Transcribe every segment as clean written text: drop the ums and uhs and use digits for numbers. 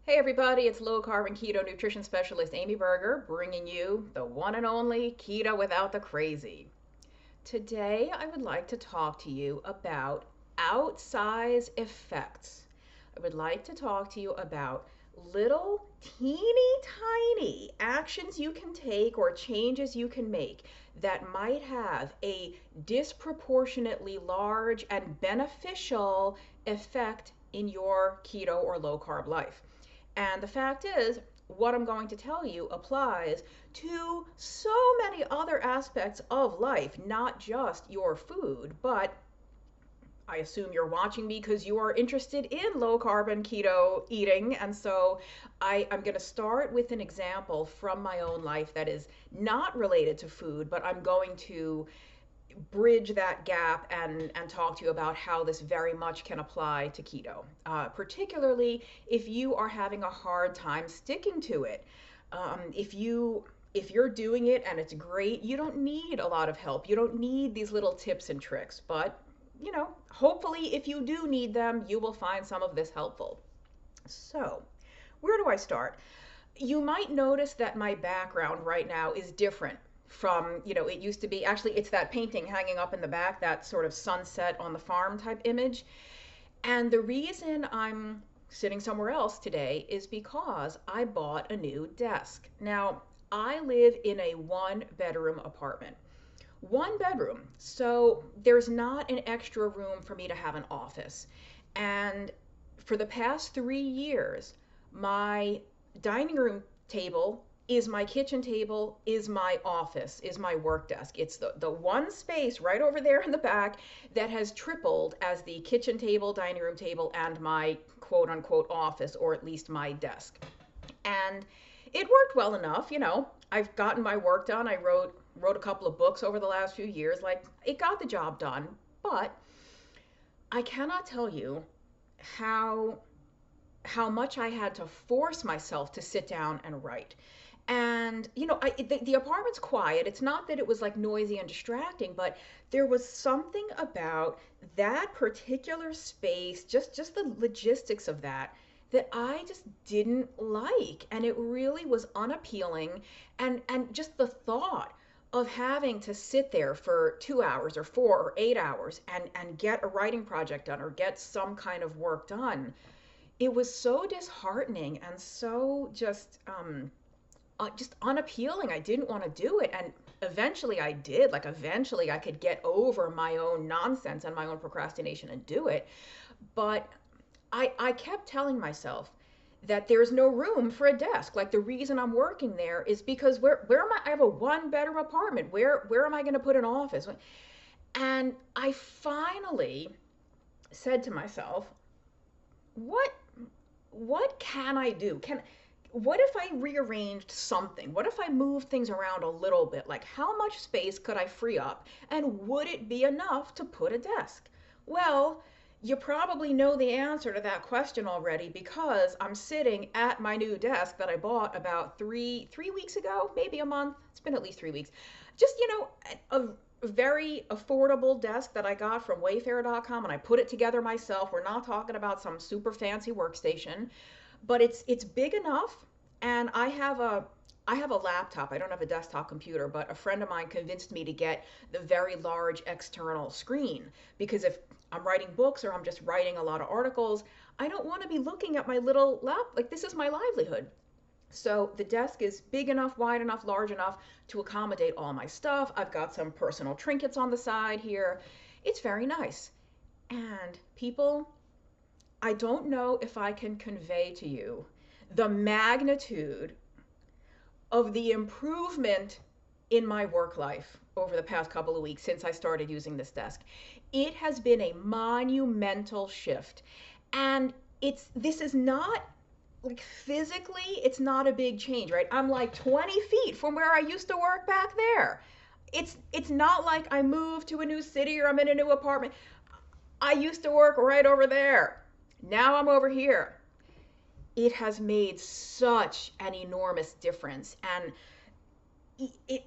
Hey everybody, it's low carb and keto nutrition specialist Amy Berger bringing you the one and only keto without the crazy. Today I would like to talk to you about outsize effects. I would like to talk to you about little teeny tiny actions you can take or changes you can make that might have a disproportionately large and beneficial effect in your keto or low carb life. And the fact is, what I'm going to tell you applies to so many other aspects of life, not just your food, but I assume you're watching me because you are interested in low carb and keto eating. And so I'm going to start with an example from my own life that is not related to food, but I'm going to bridge that gap and talk to you about how this very much can apply to keto, particularly if you are having a hard time sticking to it. If you're doing it and it's great, you don't need a lot of help. You don't need these little tips and tricks, but hopefully if you do need them, you will find some of this helpful. So, where do I start? You might notice that my background right now is different from, it used to be, actually, it's that painting hanging up in the back, that sort of sunset on the farm type image. And the reason I'm sitting somewhere else today is because I bought a new desk. Now, I live in a one bedroom apartment. One bedroom. So there's not an extra room for me to have an office. And for the past 3 years, my dining room table is my kitchen table, is my office, is my work desk. It's the one space right over there in the back that has tripled as the kitchen table, dining room table, and my quote unquote office, or at least my desk. And it worked well enough. I've gotten my work done. I wrote a couple of books over the last few years. Like, it got the job done, but I cannot tell you how how much I had to force myself to sit down and write. And the apartment's quiet. It's not that it was like noisy and distracting, but there was something about that particular space, just the logistics of that I just didn't like, and it really was unappealing. And just the thought of having to sit there for 2 hours or 4 or 8 hours and get a writing project done or get some kind of work done, it was so disheartening and so just unappealing. I didn't want to do it, and eventually I did. Like, eventually I could get over my own nonsense and my own procrastination and do it. But I kept telling myself that there's no room for a desk. Like, the reason I'm working there is because where am I have a one bedroom apartment. Where am I going to put an office? And I finally said to myself, what what can I do? What if I rearranged something? What if I moved things around a little bit? Like, how much space could I free up? And would it be enough to put a desk? Well, you probably know the answer to that question already, because I'm sitting at my new desk that I bought about three weeks ago, maybe a month. It's been at least 3 weeks. Just, a very affordable desk that I got from wayfair.com, and I put it together myself. We're not talking about some super fancy workstation, but it's big enough. And I have a laptop. I don't have a desktop computer, but a friend of mine convinced me to get the very large external screen, because if I'm writing books or I'm just writing a lot of articles, I don't want to be looking at my little lap. Like, this is my livelihood. So the desk is big enough, wide enough, large enough to accommodate all my stuff. I've got some personal trinkets on the side here. It's very nice. And people, I don't know if I can convey to you the magnitude of the improvement in my work life over the past couple of weeks since I started using this desk. It has been a monumental shift. And this is not, like, physically, it's not a big change, right? I'm like 20 feet from where I used to work back there. It's not like I moved to a new city or I'm in a new apartment. I used to work right over there. Now I'm over here. It has made such an enormous difference. And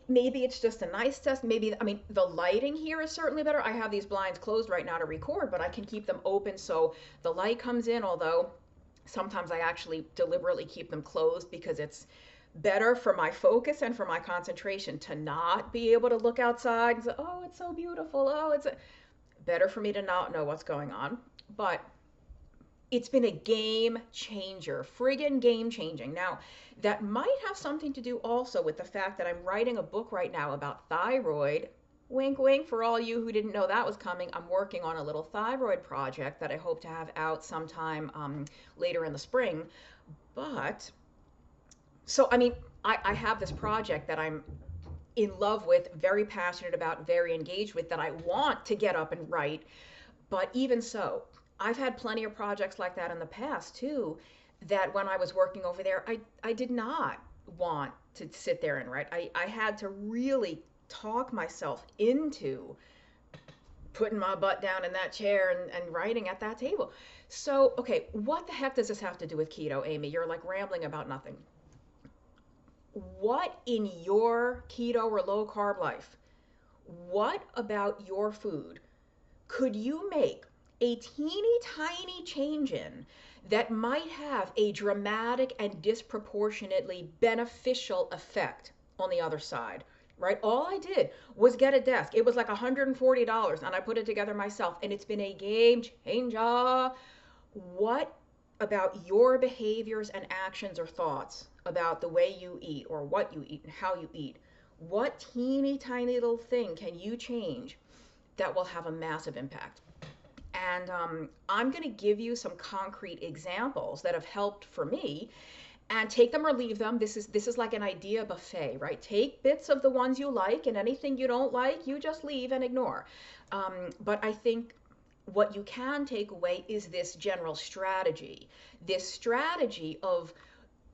maybe it's just a nice test. Maybe, I mean, the lighting here is certainly better. I have these blinds closed right now to record, but I can keep them open so the light comes in. Although Sometimes I actually deliberately keep them closed because it's better for my focus and for my concentration to not be able to look outside and say, oh, it's so beautiful. Oh, better for me to not know what's going on. But it's been a game changer, friggin' game changing. Now, that might have something to do also with the fact that I'm writing a book right now about thyroid. Wink, wink, for all you who didn't know that was coming. I'm working on a little thyroid project that I hope to have out sometime later in the spring. But, so, I mean, I have this project that I'm in love with, very passionate about, very engaged with, that I want to get up and write. But even so, I've had plenty of projects like that in the past too, that when I was working over there, I did not want to sit there and write. I had to really talk myself into putting my butt down in that chair and writing at that table. So, okay, what the heck does this have to do with keto, Amy? You're like rambling about nothing. What in your keto or low carb life, what about your food could you make a teeny tiny change in that might have a dramatic and disproportionately beneficial effect on the other side? Right? All I did was get a desk. It was like $140 and I put it together myself and it's been a game changer. What about your behaviors and actions or thoughts about the way you eat or what you eat and how you eat? What teeny tiny little thing can you change that will have a massive impact? And I'm going to give you some concrete examples that have helped for me, and take them or leave them. This is like an idea buffet, right? Take bits of the ones you like, and anything you don't like, you just leave and ignore. But I think what you can take away is this general strategy, this strategy of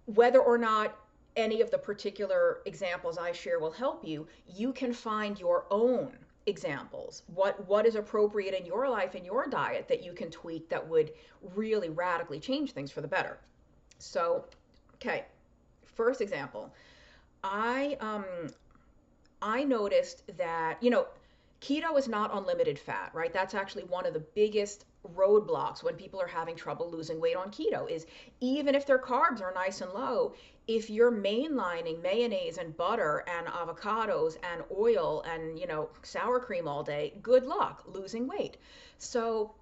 whether or not any of the particular examples I share will help you, you can find your own examples. What is appropriate in your life and your diet that you can tweak that would really radically change things for the better. So, okay, first example, I noticed that, keto is not unlimited fat, right? That's actually one of the biggest roadblocks when people are having trouble losing weight on keto, is even if their carbs are nice and low, if you're mainlining mayonnaise and butter and avocados and oil and, sour cream all day, good luck losing weight. So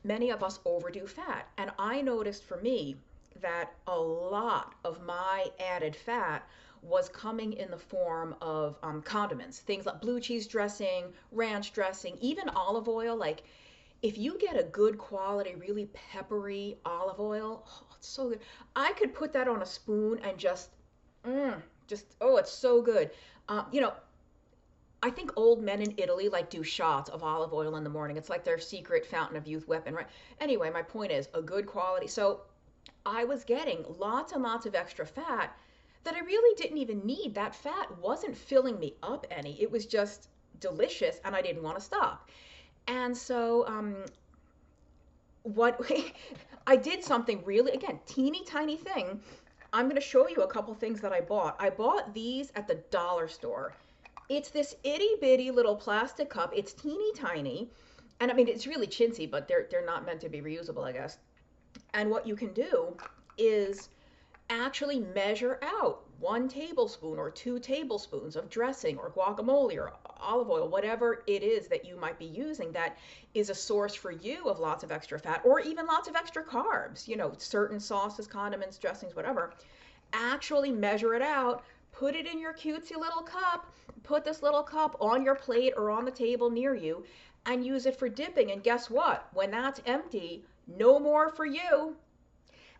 many of us overdo fat. And I noticed for me that a lot of my added fat was coming in the form of condiments, things like blue cheese dressing, ranch dressing, even olive oil. Like, if you get a good quality, really peppery olive oil, oh, it's so good. I could put that on a spoon and oh, it's so good. I think old men in Italy like do shots of olive oil in the morning. It's like their secret fountain of youth weapon, right? Anyway, my point is a good quality. So I was getting lots and lots of extra fat that I really didn't even need. That fat wasn't filling me up any. It was just delicious and I didn't want to stop. And so what I did something really, again, teeny tiny thing. I'm going to show you a couple things that I bought. I bought these at the dollar store. It's this itty bitty little plastic cup. It's teeny tiny. And I mean, it's really chintzy, but they're not meant to be reusable, I guess. And what you can do is actually measure out 1 tablespoon or 2 tablespoons of dressing or guacamole or olive oil, whatever it is that you might be using that is a source for you of lots of extra fat or even lots of extra carbs, certain sauces, condiments, dressings, whatever. Actually measure it out, put it in your cutesy little cup, put this little cup on your plate or on the table near you and use it for dipping. And guess what? When that's empty, no more for you.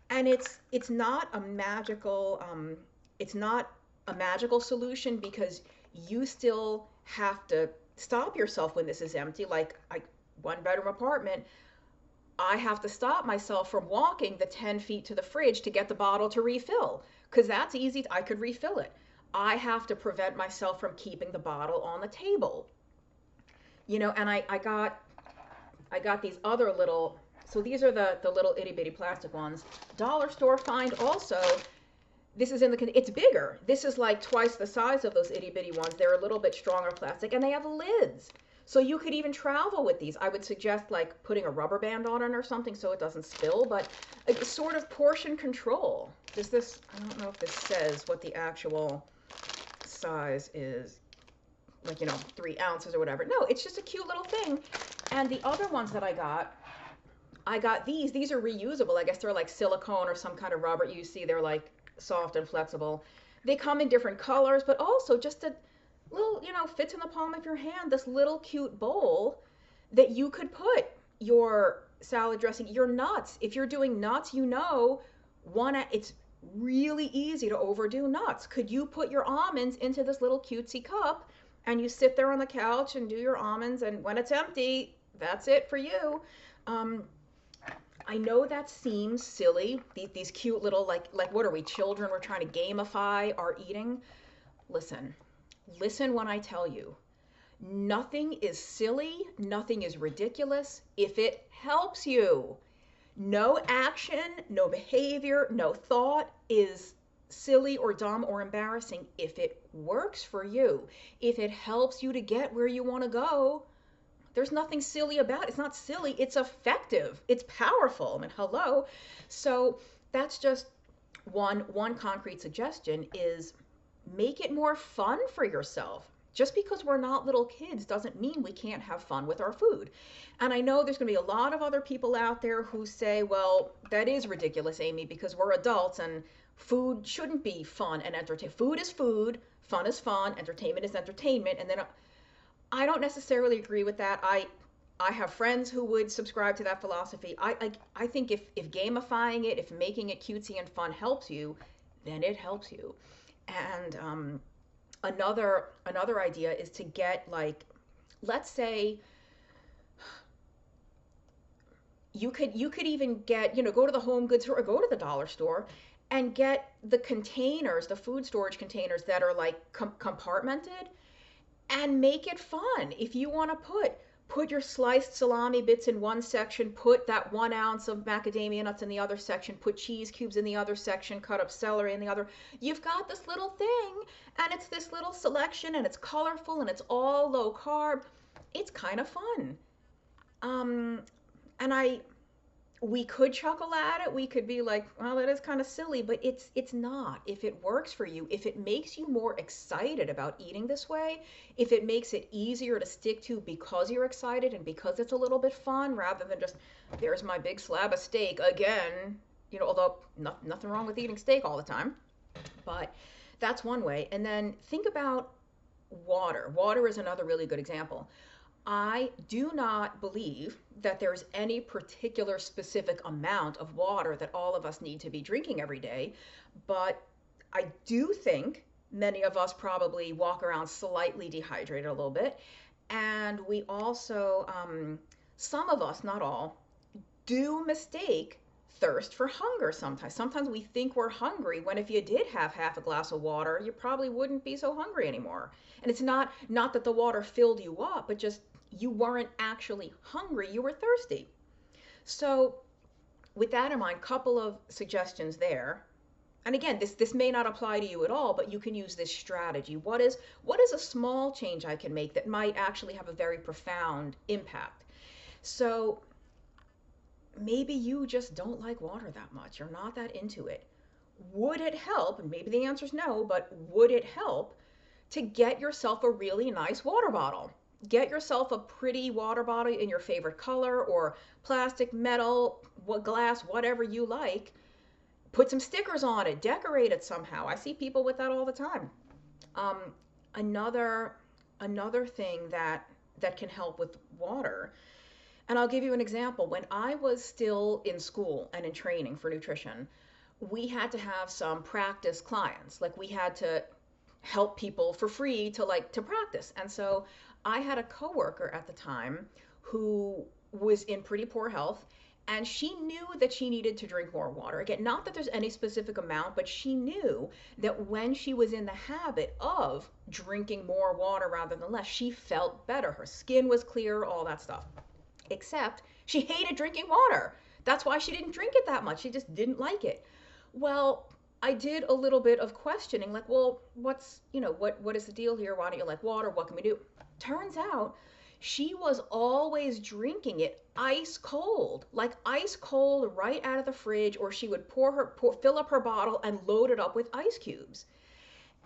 And it's not a magical solution, because you still have to stop yourself when this is empty. Like, one bedroom apartment, I have to stop myself from walking the 10 feet to the fridge to get the bottle to refill, because that's easy. I could refill it. I have to prevent myself from keeping the bottle on the table. And I got these other little, so these are the little itty bitty plastic ones. Dollar store find also. This is it's bigger. This is like twice the size of those itty bitty ones. They're a little bit stronger plastic and they have lids. So you could even travel with these. I would suggest like putting a rubber band on it or something so it doesn't spill, but a sort of portion control. Does this, I don't know if this says what the actual size is, like, 3 ounces or whatever. No, it's just a cute little thing. And the other ones that I got these. These are reusable. I guess they're like silicone or some kind of rubber. You see, they're like soft and flexible. They come in different colors, but also just a little, fits in the palm of your hand. This little cute bowl that you could put your salad dressing, your nuts. If you're doing nuts, it's really easy to overdo nuts. Could you put your almonds into this little cutesy cup and you sit there on the couch and do your almonds, and when it's empty, that's it for you. Um, I know that seems silly. These cute little, like what are we, children? We're trying to gamify our eating. Listen, listen when I tell you. Nothing is silly. Nothing is ridiculous if it helps you. No action, no behavior, no thought is silly or dumb or embarrassing if it works for you. If it helps you to get where you want to go, there's nothing silly about it. It's not silly, it's effective, it's powerful. I mean, hello. So that's just one concrete suggestion is make it more fun for yourself. Just because we're not little kids doesn't mean we can't have fun with our food. And I know there's going to be a lot of other people out there who say, well, that is ridiculous, Amy, because we're adults and food shouldn't be fun and entertaining. Food is food, fun is fun, entertainment is entertainment. And then I don't necessarily agree with that. I have friends who would subscribe to that philosophy. I think if gamifying it, if making it cutesy and fun helps you, then it helps you. And another idea is to get, like, let's say you could even get, go to the home goods store or go to the dollar store and get the containers, the food storage containers that are like compartmented, and make it fun. If you want to put your sliced salami bits in one section, put that 1 ounce of macadamia nuts in the other section, put cheese cubes in the other section, cut up celery in the other. You've got this little thing, and it's this little selection, and it's colorful, and it's all low carb. It's kind of fun. And we could chuckle at it. We could be like, well, it is kind of silly, but it's not. If it works for you, if it makes you more excited about eating this way, if it makes it easier to stick to because you're excited and because it's a little bit fun rather than just, there's my big slab of steak again, although nothing wrong with eating steak all the time, but that's one way. And then think about water. Water is another really good example. I do not believe that there's any particular specific amount of water that all of us need to be drinking every day, but I do think many of us probably walk around slightly dehydrated a little bit. And we also, some of us, not all, do mistake thirst for hunger sometimes. Sometimes we think we're hungry when if you did have half a glass of water, you probably wouldn't be so hungry anymore. And it's not that the water filled you up, but just you weren't actually hungry, you were thirsty. So with that in mind, couple of suggestions there. And again, this may not apply to you at all, but you can use this strategy. What is a small change I can make that might actually have a very profound impact? So maybe you just don't like water that much. You're not that into it. Would it help, and maybe the answer is no, but would it help to get yourself a really nice water bottle? Get yourself a pretty water bottle in your favorite color, or plastic, metal, glass, whatever you like. Put some stickers on it, decorate it somehow. I see people with that all the time. Another thing that can help with water, and I'll give you an example. When I was still in school and in training for nutrition, we had to have some practice clients. Like, we had to help people for free to practice. And so I had a coworker at the time who was in pretty poor health, and she knew that she needed to drink more water. Again, not that there's any specific amount, but she knew that when she was in the habit of drinking more water rather than less, she felt better. Her skin was clearer, all that stuff. Except she hated drinking water. That's why she didn't drink it that much. She just didn't like it. Well, I did a little bit of questioning, like, well, what is the deal here? Why don't you like water? What can we do? Turns out She was always drinking it ice cold, like ice cold right out of the fridge, or she would fill up her bottle and load it up with ice cubes.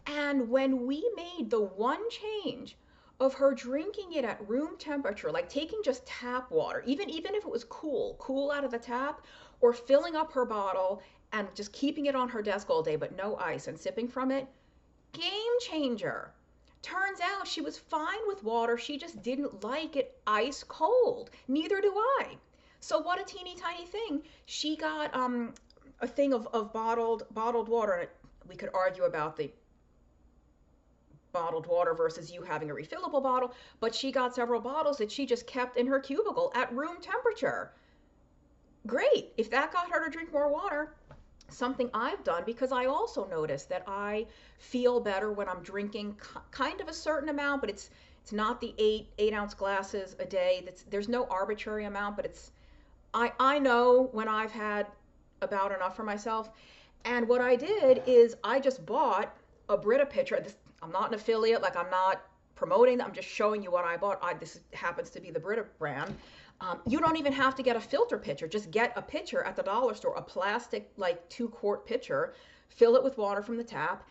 And when we made the one change of her drinking it at room temperature, like taking just tap water, even if it was cool out of the tap, or filling up her bottle and just keeping it on her desk all day, but no ice and sipping from it, game changer. Turns out she was fine with water, she just didn't like it ice cold. Neither do I. So what a teeny tiny thing. She got a thing of bottled water. We could argue about the bottled water versus you having a refillable bottle, but she got several bottles that she just kept in her cubicle at room temperature. Great. If that got her to drink more water, something I've done, because I also notice that I feel better when I'm drinking kind of a certain amount, but it's not the eight ounce glasses a day. There's no arbitrary amount, but I know when I've had about enough for myself. And what I did is I just bought a Brita pitcher. I'm not an affiliate, like I'm not promoting. I'm just showing you what I bought. This happens to be the Brita brand. You don't even have to get a filter pitcher. Just get a pitcher at the dollar store, a plastic like 2-quart pitcher, fill it with water from the tap,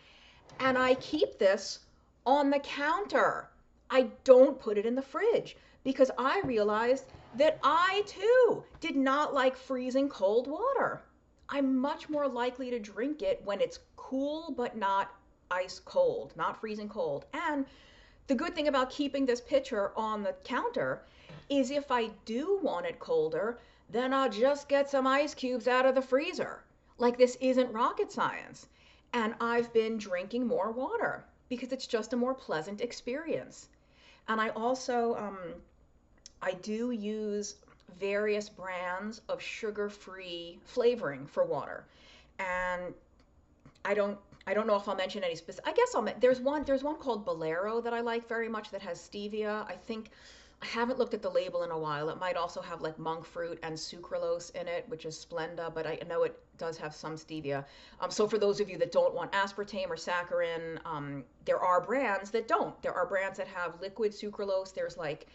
and I keep this on the counter. I don't put it in the fridge because I realized that I too did not like freezing cold water. I'm much more likely to drink it when it's cool but not ice cold, not freezing cold. And the good thing about keeping this pitcher on the counter is if I do want it colder, then I'll just get some ice cubes out of the freezer. Like this isn't rocket science. And I've been drinking more water because it's just a more pleasant experience. And I also, I do use various brands of sugar-free flavoring for water. And I don't I don't know if I'll mention any specific. I guess there's one called Bolero that I like very much that has stevia. I haven't looked at the label in a while. It might also have like monk fruit and sucralose in it, which is Splenda, but I know it does have some stevia. So for those of you that don't want aspartame or saccharin, there are brands that don't. There are brands that have liquid sucralose. There's like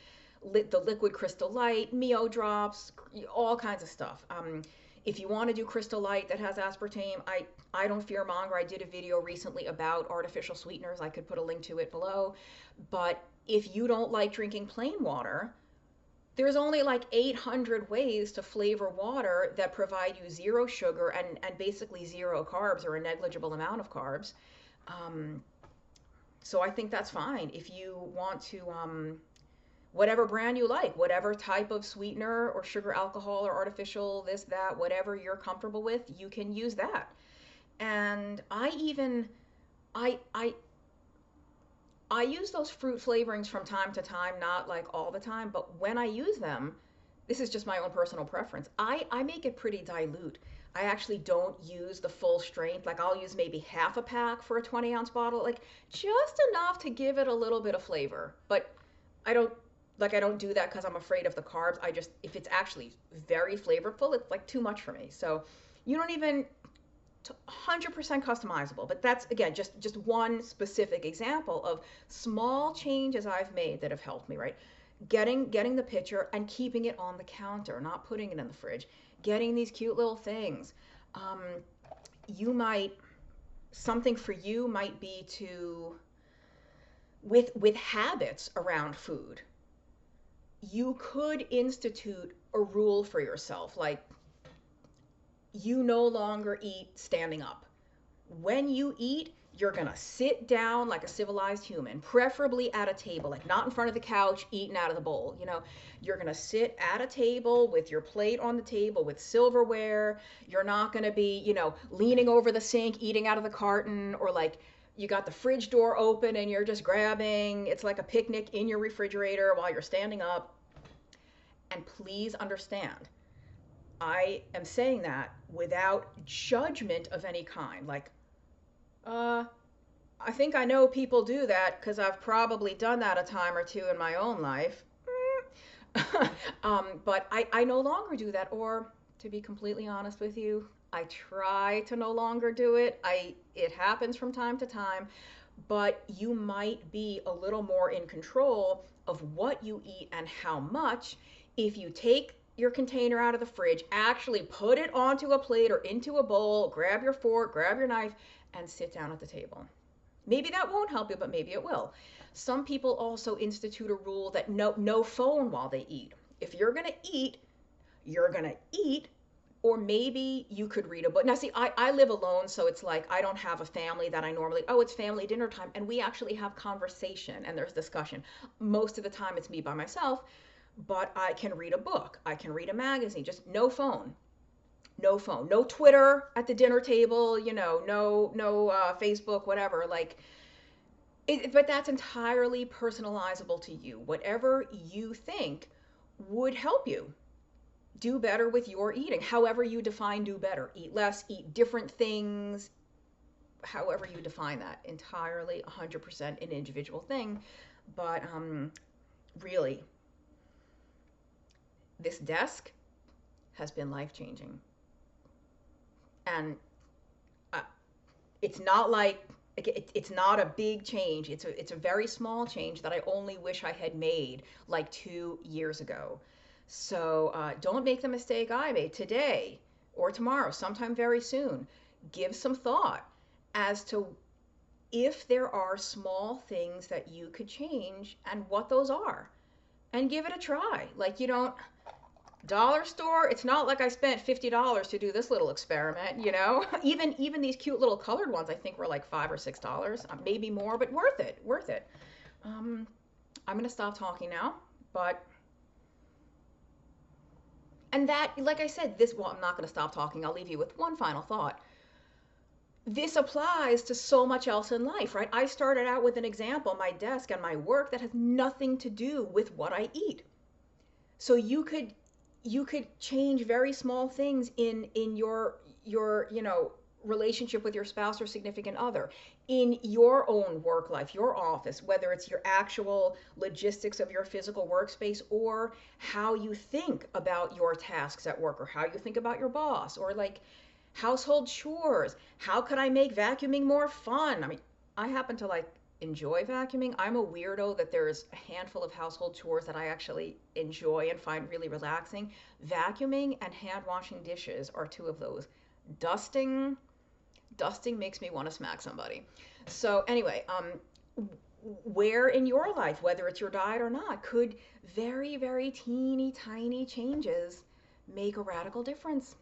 the liquid Crystal Light, Mio drops, all kinds of stuff. If you want to do Crystal Light that has aspartame, I don't fear monger. I did a video recently about artificial sweeteners. I could put a link to it below. But if you don't like drinking plain water, there's only like 800 ways to flavor water that provide you zero sugar and basically zero carbs or a negligible amount of carbs. So I think that's fine. If you want to, whatever brand you like, whatever type of sweetener or sugar alcohol or artificial, this, that, whatever you're comfortable with, you can use that. And I use those fruit flavorings from time to time, not like all the time, but when I use them, this is just my own personal preference. I make it pretty dilute. I actually don't use the full strength. Like I'll use maybe half a pack for a 20-ounce bottle, like just enough to give it a little bit of flavor. But I don't I don't do that because I'm afraid of the carbs. If it's actually very flavorful, it's like too much for me. So you don't even 100% customizable, but that's again just one specific example of small changes I've made that have helped me, right? Getting the pitcher and keeping it on the counter, not putting it in the fridge. Getting these cute little things. Um, you might Something for you might be to with habits around food. You could institute a rule for yourself, like you no longer eat standing up. When you eat, you're going to sit down like a civilized human, preferably at a table, like not in front of the couch, eating out of the bowl. You're going to sit at a table with your plate on the table with silverware. You're not going to be, leaning over the sink, eating out of the carton, or like you got the fridge door open and you're just grabbing. It's like a picnic in your refrigerator while you're standing up. And please understand, I am saying that without judgment of any kind. Like, I think I know people do that because I've probably done that a time or two in my own life. But I no longer do that. Or to be completely honest with you, I try to no longer do it. It happens from time to time. but you might be a little more in control of what you eat and how much if you take your container out of the fridge, actually put it onto a plate or into a bowl, grab your fork, grab your knife, and sit down at the table. Maybe that won't help you, but maybe it will. Some people also institute a rule that no phone while they eat. If you're going to eat, you're going to eat, or maybe you could read a book. Now, see, I live alone, so it's like I don't have a family that I normally, oh, it's family dinner time, and we actually have conversation and there's discussion. Most of the time, it's me by myself, but I can read a book, I can read a magazine, just no phone. No phone, no Twitter at the dinner table, no Facebook, whatever. Like, but that's entirely personalizable to you. Whatever you think would help you do better with your eating, however you define do better. Eat less, eat different things, however you define that. Entirely 100% an individual thing. But really, this desk has been life changing. And uh, it's not like it's not a big change. It's a very small change that I only wish I had made like 2 years ago. So don't make the mistake I made today or tomorrow, sometime very soon. Give some thought as to if there are small things that you could change and what those are, and give it a try. Like, you don't, dollar store, it's not like I spent $50 to do this little experiment, you know. Even these cute little colored ones I think were like $5 or $6, maybe more, but worth it, worth it. I'm gonna stop talking now, but and that, like I said, this, well, I'm not gonna stop talking, I'll leave you with one final thought. This applies to so much else in life, right? I started out with an example, my desk and my work, that has nothing to do with what I eat. So you could change very small things in your relationship with your spouse or significant other, in your own work life, your office, whether it's your actual logistics of your physical workspace, or how you think about your tasks at work, or how you think about your boss, or like household chores. How could I make vacuuming more fun? I mean, I happen to like enjoy vacuuming. I'm a weirdo that there's a handful of household chores that I actually enjoy and find really relaxing. Vacuuming and hand washing dishes are two of those. Dusting, dusting makes me want to smack somebody. So anyway, where in your life, whether it's your diet or not, could very, very teeny tiny changes make a radical difference?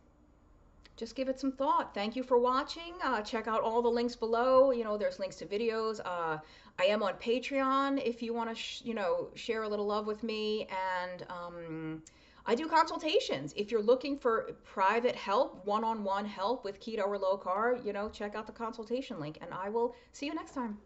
Just give it some thought. Thank you for watching. Check out all the links below. There's links to videos. I am on Patreon if you want to, share a little love with me. And I do consultations. If you're looking for private help, one-on-one help with keto or low carb, check out the consultation link. And I will see you next time.